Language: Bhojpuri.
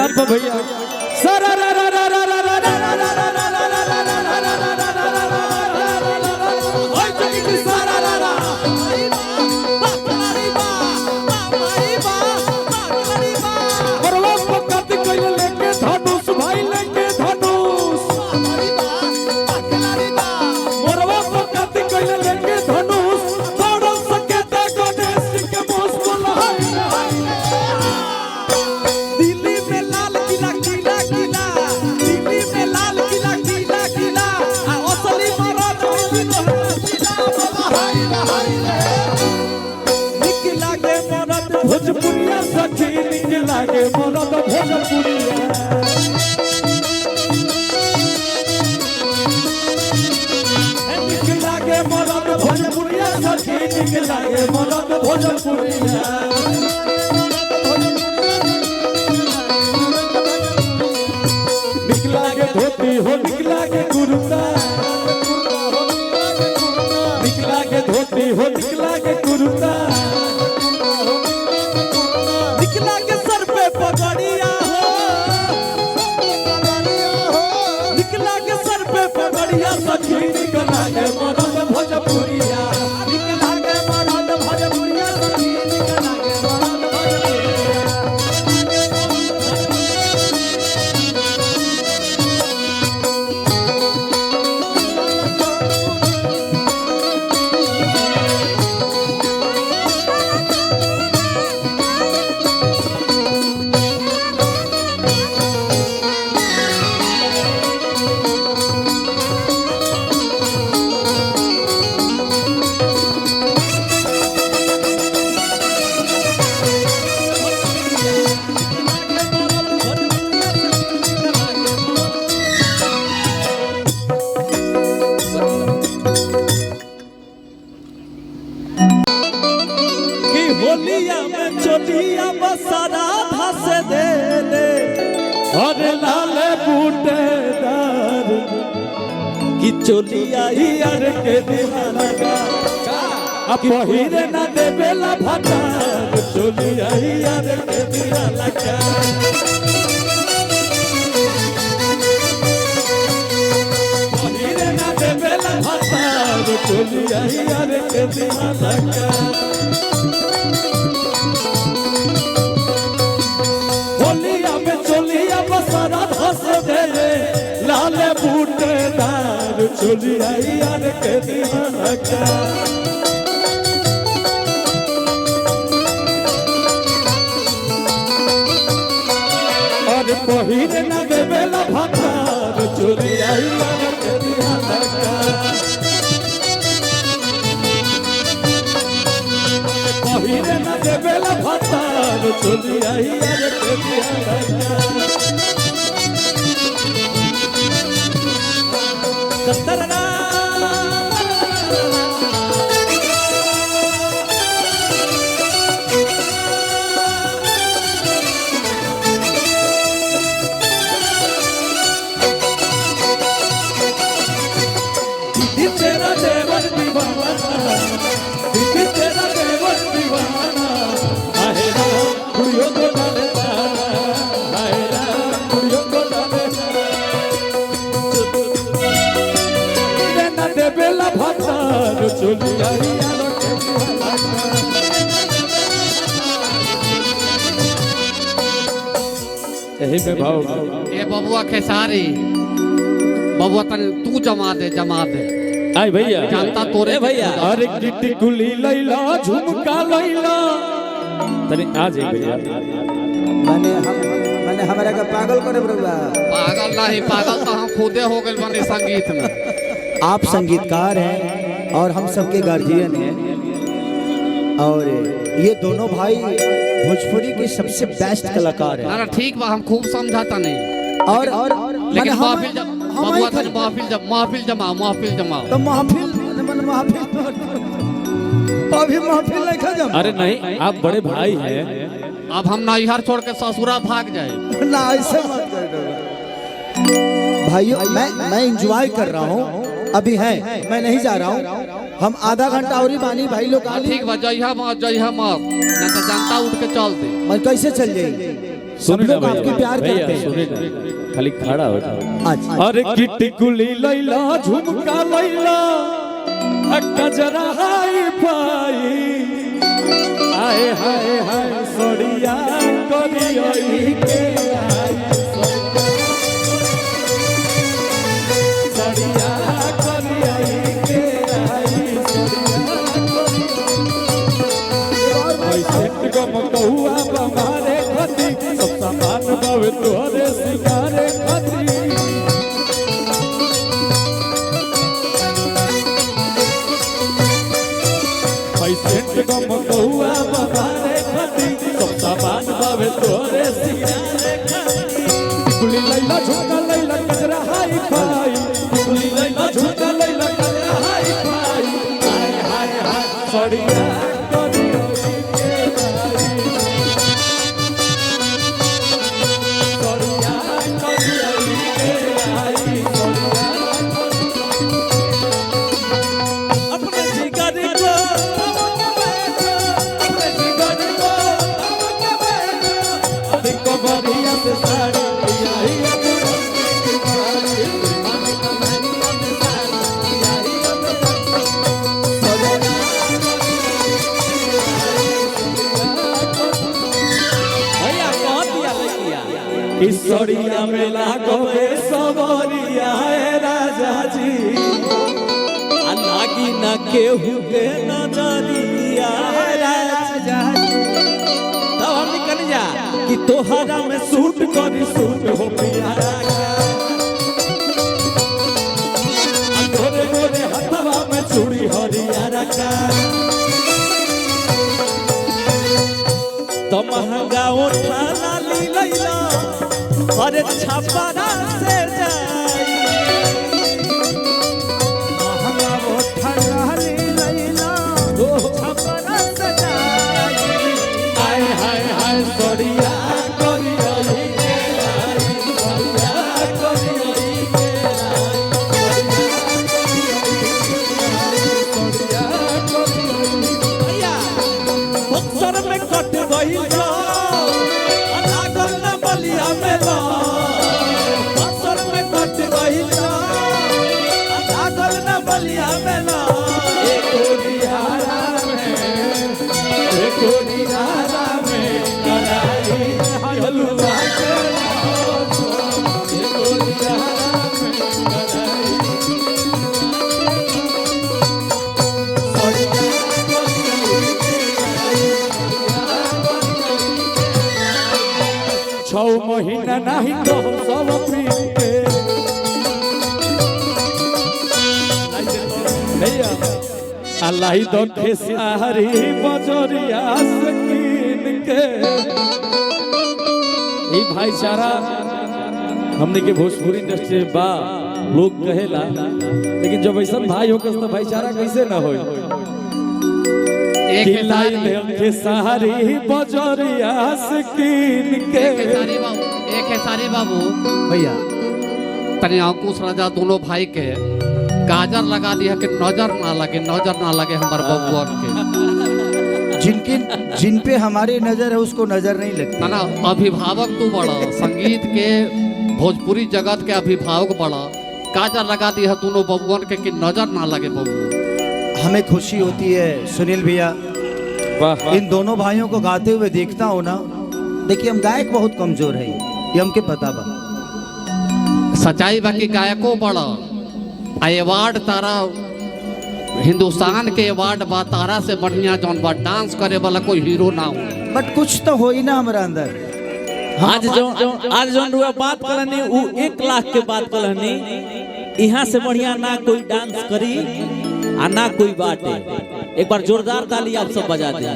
बात पर भैया सारा रा रा रा रा रा रा रा रा रा भोजपुरिया सखी निकला के मरद भोजपुरिया निकला के मरद भोजपुरिया सखी निकला के मरद भोजपुरिया निकला के धोती हो निकला के कुर्ता निकला के धोती हो निकला के कुर्ता निकला के सर पे पगड़िया हो निकला के सर पे पगड़िया सखी निकला के मरद भोजपुरिया निकला के मरद भोजपुरिया सखी निकला के मरद होलिया में चोलिया बसारा धस दे दे और लाल बूटेदार की चोलिया ही अर के दीवाना का अब पहिरे ना देवेला भतार चोलिया ही अर के दीवाना का पहिरे ना देवेला भतार चोलिया ही अर के दीवाना का होलिया में चोलिया बसारा धस दे लाल बूटेदार चोलिया यार के दीवाना का और पहिरे ना देवेला भतार चोलिया यार के दीवाना का पहिरे ना देवेला भतार चोलिया यार के दीवाना का कतरना तेरा देवर दीवाना तेरा देवर दीवाना आहे ना कुड़ियों को डाले आहे ना कुड़ियों को डाले ना देवेला भतार चोलिया यार के दीवाना यही में भाव ये बबुआ खेसारी बबुआ तू जमा दे आई भैया जानता तोरे भैया अरे गिट्टी गुली लैला झुमका लैला तने आ जाई भैया मैंने हमरा का पागल करे बरुआ पागल नहीं पागल तो हम खुदे हो गए बने संगीत में आप संगीतकार हैं और हम सबके गार्जियन हैं और ये दोनों भाई भोजपुरी के सबसे बेस्ट कलाकार हैं ना ठीक बा हम खूब समझाता नहीं और लेकिन महफिल जमाओ तो महफिल अभी महफिल नहीं खजम अरे नहीं आप बड़े भाई हैं अब हम नैहर छोड़ के ससुरा भाग जाए ना ऐसे मत कर भाइयों मैं एंजॉय कर रहा हूँ अभी है मैं नहीं जा रहा हूँ हम आधा घंटा और ही बानी भाई लोग ठीक बा जइहा मत ना तो जनता उठ के चल दे मैं कैसे चल जाएगी सब लोग आपके प्यार करते हैं। सुने ना, खाली खड़ा हो जाओ। अच्छा अरे किटकुली लैला झुमका लैला गजरा हाय फाई आए हाय हाय सड़िया करियई के आई सड़िया करियई के आई पैसे गम कहुआ बमारे खती सब सामान बावे तोरे सिंगारे खती पैसे गम कहुआ बमारे खती सब सामान बावे तोरे सिंगारे खती कुली लैला झुमका लैला गजरा हाई फाई कुली लैला झुमका लैला गजरा हाई फाई हाय हाय हाय सड़िया करियई के आई सड़िया करियई के आई सड़िया अपने जिगर को अपने जिगर को अधिक बढ़िया से साड़ी आई भैया कह दिया लगिया किशोरिया में लागो बे सबरिया है राजा जी आ लागी ना केहू के नजरिया है राजा जी तब हम निकल जा कि तोहरा में सूट करी सूट हो पियारा आ गोरे गोरे हथवा में चूड़ी हरियारा का तो महंगा उठा लाली लैला अरे छपरा से जाई महंगा उठा लाली लैला ओ छपरा से जाई हाय हाय हाय सड़िया करियई के आई सड़िया करियई के आई सड़िया करियई भैया बक्सर में कट गई जो लागल न बलिया में लो बक्सर में कट गई जो लागल न बलिया में लो एक दिहारा में कराई हलवा के एक दिहारा में कराई छौ महीना नहीं तो सब पीते भैया अल्लाह तो खेसारी बजरिया सकीन के ई भाईचारा हमने के भोजपुरी इंडस्ट्री में बा लोग कहेला लेकिन जब ऐसा भाई होकर तो भाईचारा कैसे ना होई एक के सारी बजरिया सकीन के खेसारी बाबू भैया तनी अंकुश राजा दोनों भाई के गाजर लगा दिया कि नजर ना लगे हमारे बबुआ के जिन पे हमारी नजर है उसको नजर नहीं लगती तना अभिभावक तू बड़ा संगीत के भोजपुरी जगत के अभिभावक बड़ा गाजर लगा दिया दोनों बबुअन के कि नजर ना लगे बबुआ हमें खुशी होती है सुनील भैया इन दोनों भाइयों को गाते हुए देखता हूँ ना देखिए हम गायक बहुत कमजोर है ये हमके पता बा सच्चाई बाकी गायकों बड़ा अवार्ड तारा हिंदुस्तान के अवार्ड बा तारा से बढ़िया जौन बा डांस करे वाला कोई हीरो ना हो बट कुछ तो हो ही ना हमारा अंदर आज जो बात करनी वो 1 लाख के बात करनी यहाँ से बढ़िया ना कोई डांस करी आ ना कोई बाटे एक बार जोरदार ताली आप सब बजा दें